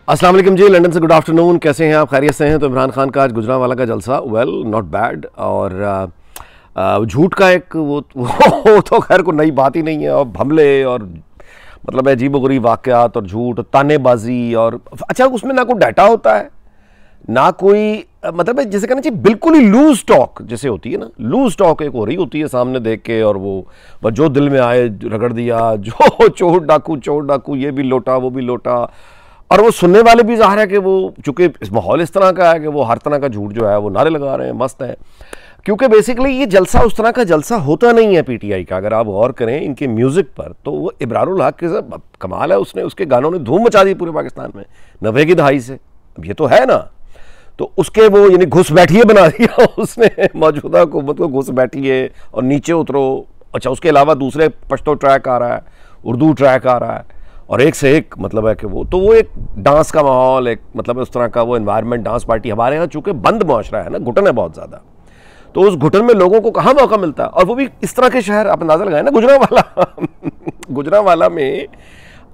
अस्सलाम वालेकुम जी, लंदन से गुड आफ्टरनून। कैसे हैं आप? खैरियत से हैं? तो इमरान खान का आज गुजरांवाला का जलसा, वेल नॉट बैड। और झूठ का एक वो तो खैर कोई नई बात ही नहीं है। और हमले और मतलब अजीबोगरीब वाक़यात और झूठ और तानेबाजी और अच्छा उसमें ना कोई डाटा होता है ना कोई मतलब जैसे कहना चाहिए बिल्कुल ही लूज टॉक जैसे होती है ना, लूज टॉक एक हो रही होती है सामने देख के, और वो जो दिल में आए रगड़ दिया, जो चोर डाकू ये भी लोटा वो भी लोटा। और वो सुनने वाले भी ज़ाहिर है कि वो चूंकि इस माहौल इस तरह का है कि वो हर तरह का झूठ जो है वो नारे लगा रहे हैं, मस्त है। क्योंकि बेसिकली ये जलसा उस तरह का जलसा होता नहीं है पीटीआई का। अगर आप गौर करें इनके म्यूज़िक पर तो वो इब्रारुल हक के सब कमाल है, उसके गानों ने धूम मचा दी पूरे पाकिस्तान में 90 की दहाई से। अब ये तो है ना, तो उसके वो यानी घुस बैठिए बना दिया उसने मौजूदा हुकूमत को, घुस बैठिए और नीचे उतरो। अच्छा उसके अलावा दूसरे पश्तो ट्रैक आ रहा है, उर्दू ट्रैक आ रहा है, और एक से एक मतलब है कि वो एक डांस का माहौल, एक मतलब उस तरह का वो एनवायरनमेंट। डांस पार्टी हमारे यहाँ चूंकि बंद मुआशरा है ना, घुटन है बहुत ज़्यादा, तो उस घुटन में लोगों को कहाँ मौका मिलता है। और वो भी इस तरह के शहर, आप अंदाज़ा लगाएं ना गुजरांवाला गुजरांवाला में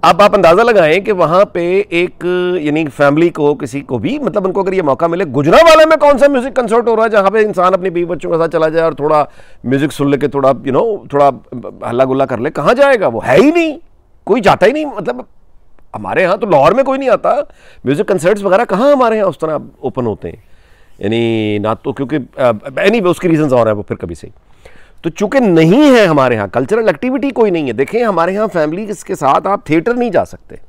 अब आप अंदाज़ा लगाएं कि वहाँ पे एक यानी फैमिली को किसी को भी मतलब उनको अगर ये मौका मिले, गुजरांवाला में कौन सा म्यूज़िक कंसर्ट हो रहा है जहाँ पे इंसान अपने बीवी बच्चों के साथ चला जाए और थोड़ा म्यूज़िक सुन ले के थोड़ा थोड़ा हल्ला गुल्ला कर ले, कहाँ जाएगा? वो है ही नहीं, कोई जाता ही नहीं। मतलब हमारे यहाँ तो लाहौर में कोई नहीं आता, म्यूज़िक कंसर्ट्स वगैरह कहाँ हमारे यहाँ उस तरह ओपन होते हैं, यानी ना तो क्योंकि एनीवे उसकी रीजंस और हैं वो फिर कभी से। तो चूंकि नहीं है हमारे यहाँ कल्चरल एक्टिविटी कोई नहीं है। देखें हमारे यहाँ फैमिली के साथ आप थिएटर नहीं जा सकते,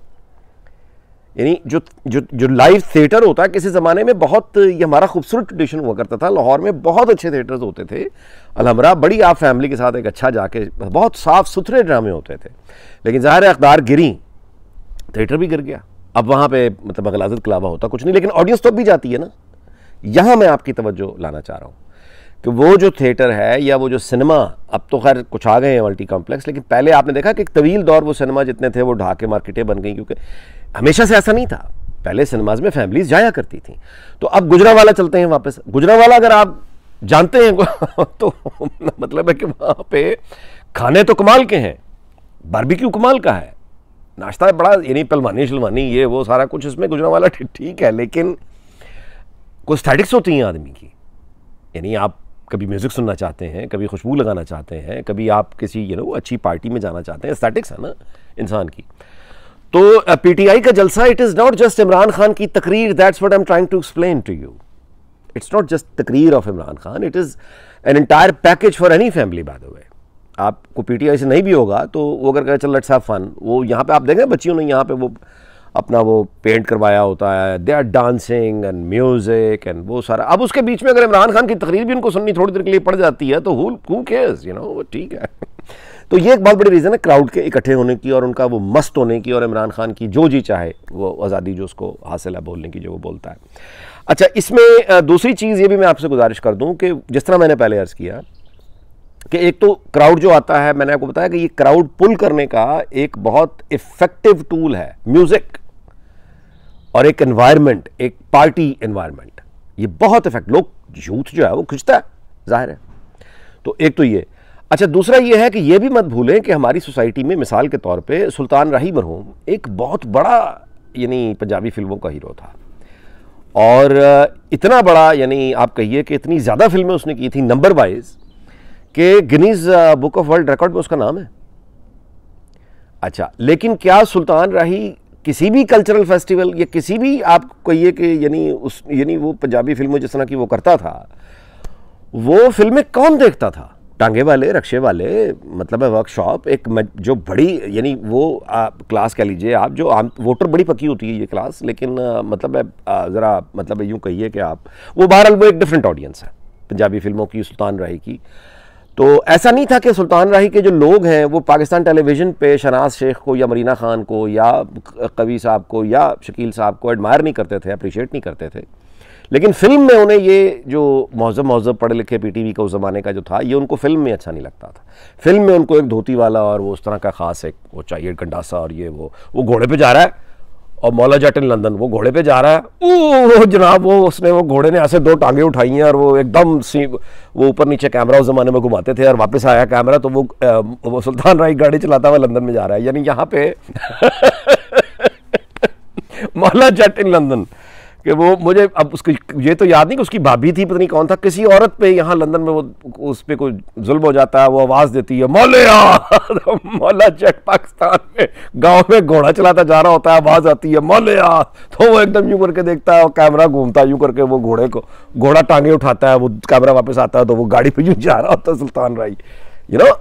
यानी जो जो जो लाइव थिएटर होता है किसी ज़माने में बहुत, ये हमारा खूबसूरत ट्रेडिशन हुआ करता था। लाहौर में बहुत अच्छे थिएटर्स होते थे अलहमरा, बड़ी आप फैमिली के साथ एक अच्छा जाके बहुत साफ़ सुथरे ड्रामे होते थे। लेकिन ज़ाहिर है अक़दार गिरी, थिएटर भी गिर गया। अब वहाँ पे मतलब गलाज़त के अलावा होता कुछ नहीं, लेकिन ऑडियंस तो भी जाती है ना। यहाँ मैं आपकी तवज्जो लाना चाह रहा हूँ कि वो जो थिएटर है या वो जो सिनेमा, अब तो खैर कुछ आ गए हैं मल्टी कॉम्प्लेक्स, लेकिन पहले आपने देखा कि एक तवील दौर वो सिनेमा जितने थे वो ढाके मार्केटें बन गई, क्योंकि हमेशा से ऐसा नहीं था। पहले सिनेमाज में फैमिलीज जाया करती थी। तो अब गुजरांवाला चलते हैं वापस। गुजरांवाला अगर आप जानते हैं तो मतलब है कि वहाँ पे खाने तो कमाल के हैं, बारबेक्यू कमाल का है, नाश्ता बड़ा यानी पलवानी शलवानी ये वो सारा कुछ इसमें गुजरांवाला ठीक है, लेकिन कुछ स्टैटिक्स होती हैं आदमी की। यानी आप कभी म्यूज़िक सुनना चाहते हैं, कभी खुशबू लगाना चाहते हैं, कभी आप किसी अच्छी पार्टी में जाना चाहते हैं, स्टैटिक्स है ना इंसान की। तो पीटीआई का जलसा, it is not just Imran Khan की तकरीर, that's what I am trying to explain to you. It's not just तकरीर of Imran Khan, it is an entire package for any family. By the way आपको पीटीआई से नहीं भी होगा तो वो अगर चल लेट्स हैव फन, वो यहाँ पे आप देखें बच्चियों ने यहाँ पे वो अपना वो पेंट करवाया होता है, they are dancing and music and वो सारा। अब उसके बीच में अगर इमरान खान की तकरीर भी उनको सुननी थोड़ी देर के लिए पड़ जाती है तो हु केयर्स, ठीक है। तो ये एक बहुत बड़ी रीज़न है क्राउड के इकट्ठे होने की और उनका वो मस्त होने की, और इमरान खान की जो जी चाहे वो आज़ादी जो उसको हासिल है बोलने की, जो वो बोलता है। अच्छा इसमें दूसरी चीज़ ये भी मैं आपसे गुजारिश कर दूँ कि जिस तरह मैंने पहले अर्ज़ किया कि एक तो क्राउड जो आता है, मैंने आपको बताया कि ये क्राउड पुल करने का एक बहुत इफेक्टिव टूल है म्यूज़िक और एक एनवायरनमेंट, एक पार्टी एनवायरनमेंट, ये बहुत इफेक्ट, लोग यूथ जो है वो खिंचता है जाहिर है। तो एक तो ये। अच्छा दूसरा ये है कि ये भी मत भूलें कि हमारी सोसाइटी में मिसाल के तौर पे सुल्तान राही मरहूम एक बहुत बड़ा यानी पंजाबी फिल्मों का हीरो था, और इतना बड़ा यानी आप कहिए कि इतनी ज़्यादा फिल्में उसने की थी नंबर वाइज कि Guinness book of world record में उसका नाम है। अच्छा लेकिन क्या सुल्तान राही किसी भी कल्चरल फेस्टिवल या किसी भी आप कहिए कि यानी वो पंजाबी फिल्में जिस तरह की वो करता था, वो फिल्में कौन देखता था? टांगे वाले, रक्शे वाले, मतलब वर्कशॉप, एक जो बड़ी यानी वो क्लास कह लीजिए आप, जो आम वोटर बड़ी पक्की होती है ये क्लास, लेकिन मतलब ज़रा मतलब यूँ कहिए कि आप वो बहरहाल वो एक डिफरेंट ऑडियंस है पंजाबी फिल्मों की, सुल्तान राही की। तो ऐसा नहीं था कि सुल्तान राही के जो लोग हैं वो पाकिस्तान टेलीविज़न पे शहनाज शेख को या मरीना खान को या कवि साहब को या शकील साहब को एडमायर नहीं करते थे, अप्रिशिएट नहीं करते थे, लेकिन फिल्म में उन्हें ये जो महज़ब पढ़े लिखे पीटीवी का उस ज़माने का जो था, ये उनको फिल्म में अच्छा नहीं लगता था। फिल्म में उनको एक धोती वाला और वो उस तरह का ख़ास एक वो चाहिए गंडासा, और ये वो घोड़े पे जा रहा है और मौला जट इन लंदन वो घोड़े पे जा रहा है, वो जनाब वो घोड़े ने ऐसे दो टांगे उठाई हैं और वो एकदम वो ऊपर नीचे कैमरा उस ज़माने में घुमाते थे, और वापस आया कैमरा तो वो सुल्तान राही गाड़ी चलाता हुआ लंदन में जा रहा है। यानी यहाँ पे मौला जट इन लंदन, कि वो मुझे अब उसकी ये तो याद नहीं कि उसकी भाभी थी, पता नहीं कौन था, किसी औरत पे यहाँ लंदन में वो उस पे कोई जुल्म हो जाता है, वो आवाज़ देती है मौलिया। तो मौला जट पाकिस्तान में गांव में घोड़ा चलाता जा रहा होता है, आवाज़ आती है मौलिया, तो वो एकदम यूँ करके देखता है और कैमरा घूमता है यूँ करके, वो घोड़ा टांगे उठाता है, वो कैमरा वापस आता है तो वो गाड़ी पे यूँ जा रहा होता है सुल्तान राय।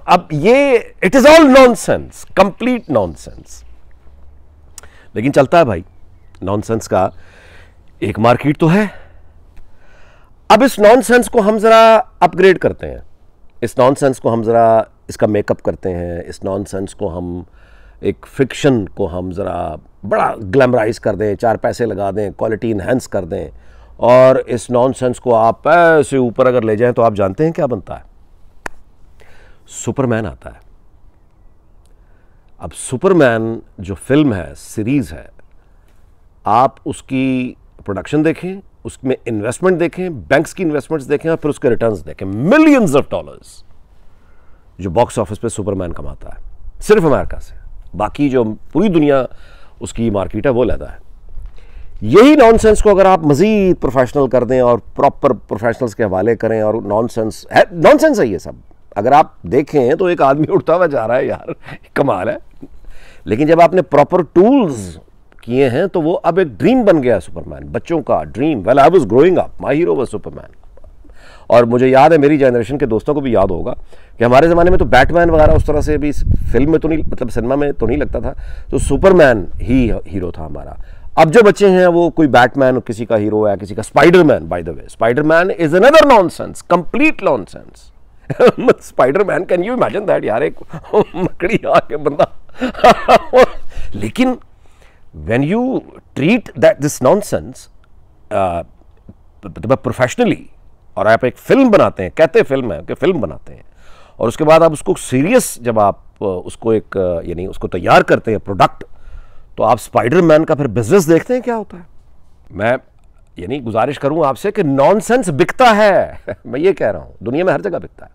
अब ये it is all nonsense, complete nonsense, लेकिन चलता है भाई। नॉनसेंस का एक मार्केट तो है। अब इस नॉनसेंस को हम जरा अपग्रेड करते हैं, इस नॉनसेंस को हम जरा इसका मेकअप करते हैं, इस नॉनसेंस को हम एक फिक्शन को हम जरा बड़ा ग्लैमराइज कर दें, 4 पैसे लगा दें, क्वालिटी इन्हेंस कर दें, और इस नॉनसेंस को आप ऐसे ऊपर अगर ले जाएं तो आप जानते हैं क्या बनता है? सुपरमैन आता है। अब सुपरमैन जो फिल्म है, सीरीज है, आप उसकी प्रोडक्शन देखें, उसमें इन्वेस्टमेंट देखें, बैंक्स की इन्वेस्टमेंट्स देखें और फिर उसके रिटर्न्स देखें, मिलियंस ऑफ डॉलर्स जो बॉक्स ऑफिस पे सुपरमैन कमाता है सिर्फ अमेरिका से, बाकी जो पूरी दुनिया उसकी मार्केट है वो लेता है। यही नॉनसेंस को अगर आप मजीद प्रोफेशनल कर दें और प्रॉपर प्रोफेशनल्स के हवाले करें, और नॉनसेंस है ये सब, अगर आप देखें तो एक आदमी उठता हुआ जा रहा है यार, कमाल है। लेकिन जब आपने प्रॉपर टूल्स किए हैं तो वो अब एक ड्रीम बन गया सुपरमैन, बच्चों का dream. Well I was growing up, my hero was Superman. और मुझे याद है, मेरी जनरेशन के दोस्तों को भी याद होगा कि हमारे ज़माने में तो बैटमैन वगैरह उस तरह से भी फिल्म में तो नहीं, मतलब सिनेमा में तो नहीं लगता था, तो सुपरमैन ही हीरो था हमारा। अब जो बच्चे हैं वो कोई बैटमैन किसी का हीरो है, किसी का Spiderman. Bye the way, Spiderman is another nonsense, complete nonsense. Spiderman, can you imagine that यार, एक मकड़ी आके बंदा। लेकिन when you treat this nonsense professionally, और आप एक फिल्म बनाते हैं, कहते हैं फिल्म है कि फिल्म बनाते हैं, और उसके बाद आप उसको सीरियस, जब आप उसको एक यानी उसको तैयार करते हैं प्रोडक्ट, तो आप स्पाइडरमैन का फिर बिजनेस देखते हैं क्या होता है। मैं यानी गुजारिश करूं आपसे कि नॉनसेंस बिकता है। मैं ये कह रहा हूं, दुनिया में हर जगह बिकता है।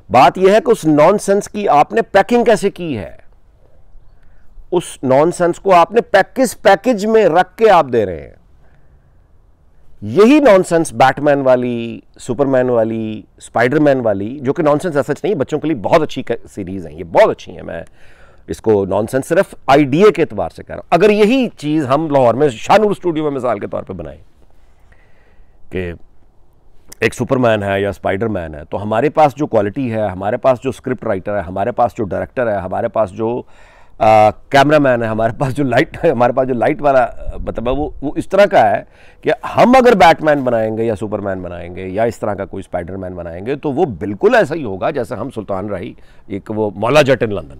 बात यह है कि उस नॉनसेंस की आपने पैकिंग कैसे की है, उस नॉनसेंस को आपने पैकेज में रख के आप दे रहे हैं। यही नॉनसेंस बैटमैन वाली, सुपरमैन वाली, स्पाइडरमैन वाली, जो कि नॉनसेंस ऐसा नहीं, बच्चों के लिए बहुत अच्छी सीरीज है, ये बहुत अच्छी है। मैं इसको नॉनसेंस सिर्फ आइडिया के एतबार से कह रहा हूं। अगर यही चीज हम लाहौर में शाहनूर स्टूडियो में मिसाल के तौर पे बनाएं कि एक सुपरमैन है या स्पाइडरमैन है, तो हमारे पास जो क्वालिटी है, हमारे पास जो स्क्रिप्ट राइटर है, हमारे पास जो डायरेक्टर है, हमारे पास जो कैमरामैन है, हमारे पास जो लाइट है, हमारे पास जो लाइट वाला मतलब वो इस तरह का है कि हम अगर बैटमैन बनाएंगे या सुपरमैन बनाएंगे या इस तरह का कोई स्पाइडरमैन बनाएंगे तो वो बिल्कुल ऐसा ही होगा जैसे हम सुल्तान राही, एक वो मौला जट इन लंदन।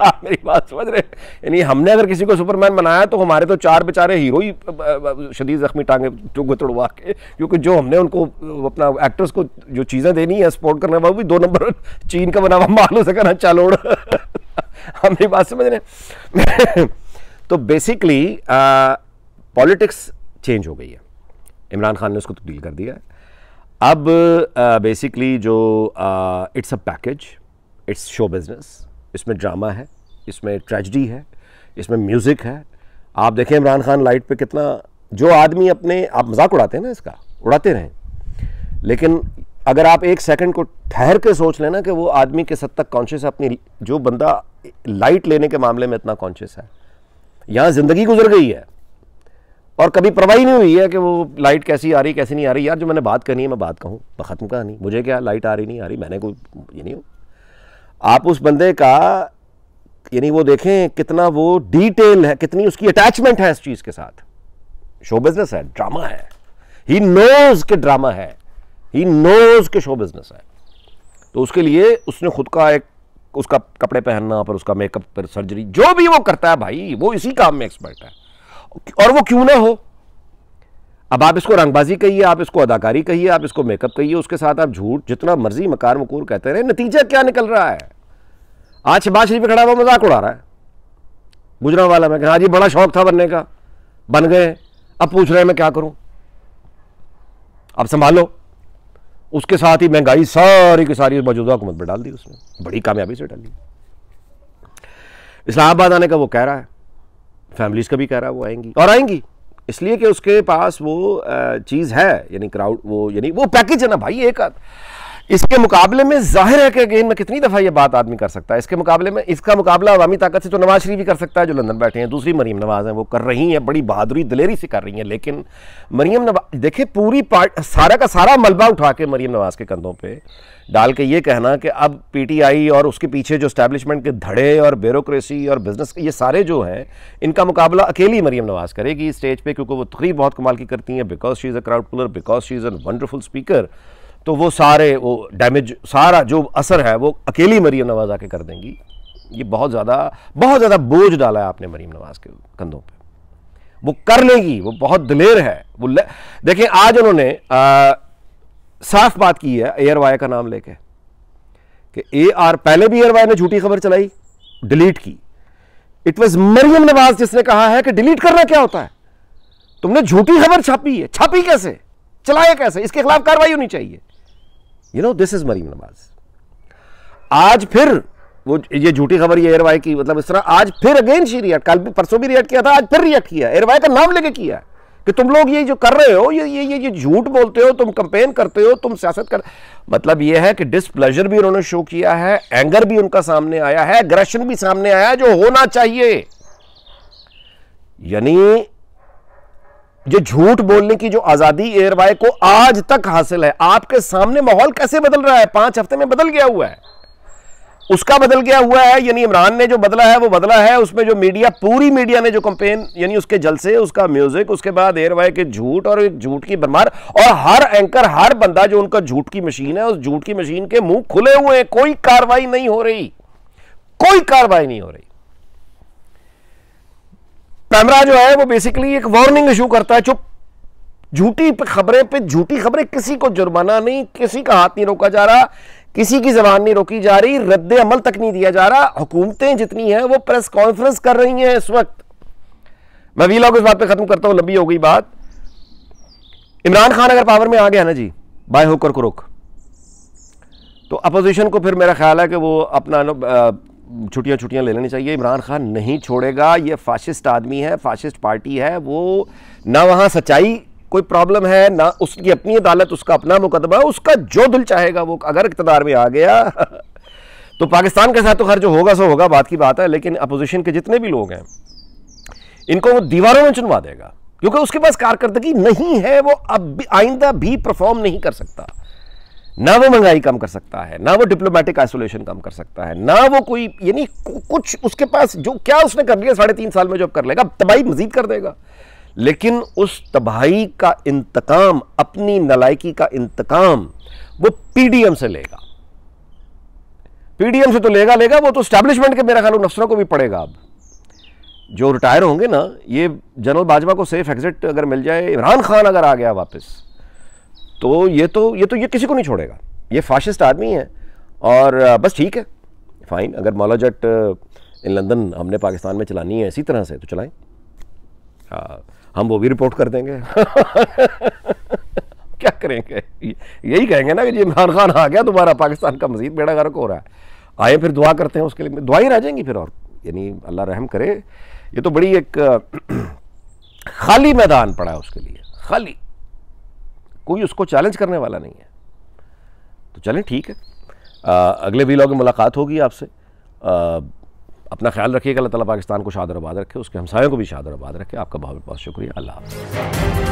आप मेरी बात समझ रहे? यानी हमने अगर किसी को सुपरमैन बनाया तो हमारे तो 4 बेचारे हीरो ही शदीद जख्मी टांगे तोड़वा के, क्योंकि जो हमने उनको अपना एक्टर्स को जो चीज़ें देनी है सपोर्ट करने, वो भी 2 नंबर चीन का बना हुआ माल से करना चालोड़। हमारी बात समझ रहे? तो बेसिकली पॉलिटिक्स चेंज हो गई है, इमरान खान ने उसको तब्दील कर दिया है। अब बेसिकली जो it's a package, it's show business, इसमें ड्रामा है, इसमें ट्रेजेडी है, इसमें म्यूज़िक है। आप देखें इमरान खान लाइट पे कितना, जो आदमी अपने, आप मजाक उड़ाते हैं ना, इसका उड़ाते रहें, लेकिन अगर आप 1 सेकंड को ठहर के सोच लेना कि वो आदमी किस हद तक कॉन्शियस है अपनी, जो बंदा लाइट लेने के मामले में इतना कॉन्शियस है, यहाँ ज़िंदगी गुजर गई है और कभी परवाह नहीं हुई है कि वो लाइट कैसी आ रही कैसी नहीं आ रही। यार जो मैंने बात करनी है मैं बात कहूँ, ख़त्म कहानी, मुझे क्या लाइट आ रही नहीं आ रही, मैंने कोई ये नहीं हो। आप उस बंदे का यानी वो देखें कितना वो डिटेल है, कितनी उसकी अटैचमेंट है इस चीज़ के साथ। शो बिजनेस है, ड्रामा है, ही नोज के ड्रामा है, ही नोज के शो बिजनेस है। तो उसके लिए उसने खुद का एक, उसका कपड़े पहनना पर उसका मेकअप पर सर्जरी, जो भी वो करता है भाई, वो इसी काम में एक्सपर्ट है, और वो क्यों ना हो। अब आप इसको रंगबाजी कहिए, आप इसको अदाकारी कहिए, आप इसको मेकअप कहिए, उसके साथ आप झूठ जितना मर्जी मकार मकूर कहते रहे, नतीजा क्या निकल रहा है? आज शहबाज शरीफ पे खड़ा हुआ मजाक उड़ा रहा है गुजरांवाला में कि हाँ जी बड़ा शौक था बनने का, बन गए, अब पूछ रहे हैं मैं क्या करूं, अब संभालो। उसके साथ ही महंगाई सारी की सारी मौजूदा हुकूमत पर डाल दी, उसने बड़ी कामयाबी से डाली। इस्लामाबाद आने का वो कह रहा है, फैमिलीज का भी कह रहा है वो आएंगी, और आएंगी इसलिए कि उसके पास वो चीज़ है, यानी क्राउड, वो यानी वो पैकेज है ना भाई एक आध। इसके मुकाबले में जाहिर है कि अगेन मैं कितनी दफ़ा ये बात आदमी कर सकता है, इसके मुकाबले में इसका मुकाबला अवामी ताकत से तो नवाज शरीफ भी कर सकता है जो लंदन बैठे हैं, दूसरी मरीम नवाज हैं वो कर रही हैं, बड़ी बहादुरी दिलेरी से कर रही हैं। लेकिन मरीम नवाज देखिए पूरी सारा का सारा मलबा उठा के मरीम नवाज के कंधों पे डाल के ये कहना कि अब पीटीआई और उसके पीछे जो एस्टैब्लिशमेंट के धड़े और ब्यूरोक्रेसी और बिजनेस ये सारे जो हैं इनका मुकाबला अकेली मरीम नवाज करेगी स्टेज पे, क्योंकि वो तकरीर बहुत कमाल की करती हैं, because she is a crowd puller, because she is a wonderful speaker. तो वो सारे वो डैमेज, सारा जो असर है वो अकेली मरीम नवाज आके कर देंगी। ये बहुत ज़्यादा बोझ डाला है आपने मरीम नवाज के कंधों पे, वो कर लेगी, वो बहुत दिलेर है। वो देखिए आज उन्होंने साफ बात की है एयर वाई का नाम लेके कि पहले भी एयर वाई ने झूठी खबर चलाई, डिलीट की। इट वाज मरियम नवाज जिसने कहा है कि डिलीट करना क्या होता है, तुमने झूठी खबर छापी है, छापी कैसे, चलाया कैसे, इसके खिलाफ कार्रवाई होनी चाहिए। You know this is Maryam Nawaz. आज फिर वो ये झूठी खबर ये एयरवाई की, मतलब इस तरह आज फिर अगेन शी रिएक्ट, कल भी परसों भी रिएक्ट किया था, आज फिर रिएक्ट किया, एयरवाई का नाम लेके किया कि तुम लोग ये जो कर रहे हो ये झूठ बोलते हो, तुम कंपेन करते हो, तुम सियासत कर। मतलब ये है कि डिसप्लेजर भी उन्होंने शो किया है, एंगर भी उनका सामने आया है, एग्रेशन भी सामने आया है जो होना चाहिए। यानी ये झूठ बोलने की जो आजादी एयरवाई को आज तक हासिल है, आपके सामने माहौल कैसे बदल रहा है, 5 हफ्ते में बदल गया हुआ है, उसका बदल गया हुआ है। यानी इमरान ने जो बदला है वो बदला है, उसमें जो मीडिया, पूरी मीडिया ने जो कंपेन, यानी उसके जलसे, उसका म्यूजिक, उसके बाद एयरवाई के झूठ और झूठ की भरमार, और हर एंकर, हर बंदा जो उनका झूठ की मशीन है, उस झूठ की मशीन के मुंह खुले हुए हैं, कोई कार्रवाई नहीं हो रही, कोई कार्रवाई नहीं हो रही। कैमरा जो है वो बेसिकली एक वार्निंग इशू करता है, चुप, झूठी खबरें पे झूठी खबरें, किसी को जुर्माना नहीं, किसी का हाथ नहीं रोका जा रहा, किसी की जबान नहीं रोकी जा रही, रद्द अमल तक नहीं दिया जा रहा। हुकूमतें जितनी हैं वो प्रेस कॉन्फ्रेंस कर रही हैं इस वक्त। मैं वीलॉग इस बात पे खत्म करता हूं, लंबी हो गई बात। इमरान खान अगर पावर में आ गया ना जी, बाय होकर को रुक, तो अपोजिशन को फिर मेरा ख्याल है कि वो अपना छुट्टियां ले लेनी चाहिए। इमरान खान नहीं छोड़ेगा, ये फाशिस्ट आदमी है, फाशिस्ट पार्टी है, वो ना वहां सच्चाई कोई प्रॉब्लम है, ना उसकी अपनी अदालत, उसका अपना मुकदमा, उसका जो दिल चाहेगा वो अगर इक़्तिदार में आ गया तो पाकिस्तान के साथ तो खैर जो होगा सो होगा, बात की बात है। लेकिन अपोजिशन के जितने भी लोग हैं इनको वो दीवारों में चुनवा देगा, क्योंकि उसके पास कारकर्दगी नहीं है, वो अब आइंदा भी परफॉर्म नहीं कर सकता। ना वो महंगाई कम कर सकता है, ना वो डिप्लोमेटिक आइसोलेशन कम कर सकता है, ना वो कोई, यानी कुछ उसके पास जो क्या उसने कर लिया 3.5 साल में, जो कर लेगा तबाही मजीद कर देगा। लेकिन उस तबाही का इंतकाम, अपनी नलायकी का इंतकाम वो पीडीएम से लेगा। पीडीएम से तो लेगा, वो तो एस्टैब्लिशमेंट के मेरा ख्याल अफसरों को भी पड़ेगा। अब जो रिटायर होंगे ना, ये जनरल बाजवा को सेफ एग्जिट अगर मिल जाए, इमरान खान अगर आ गया वापस, तो ये किसी को नहीं छोड़ेगा। ये फाशिस्ट आदमी है, और बस ठीक है, फाइन। अगर मौला जट इन लंदन हमने पाकिस्तान में चलानी है इसी तरह से तो चलाएं, हम वो भी रिपोर्ट कर देंगे क्या करेंगे, यही कहेंगे ना कि जी इमरान खान आ गया, तुम्हारा पाकिस्तान का मजीद बेड़ा गर्क हो रहा है, आए फिर दुआ करते हैं उसके लिए, दुआएं रह जाएंगी फिर। और यानी अल्लाह रहम करे, ये तो बड़ी एक खाली मैदान पड़ा है उसके लिए, खाली, कोई उसको चैलेंज करने वाला नहीं है। तो चलें ठीक है, अगले वीलॉग में मुलाकात होगी आपसे। अपना ख्याल रखिएगा, अल्लाह ताला पाकिस्तान को शाद और आबाद रखे, उसके हमसायों को भी शाद और आबाद रखे। आपका बहुत बहुत शुक्रिया, अल्लाह हाफ़िज़।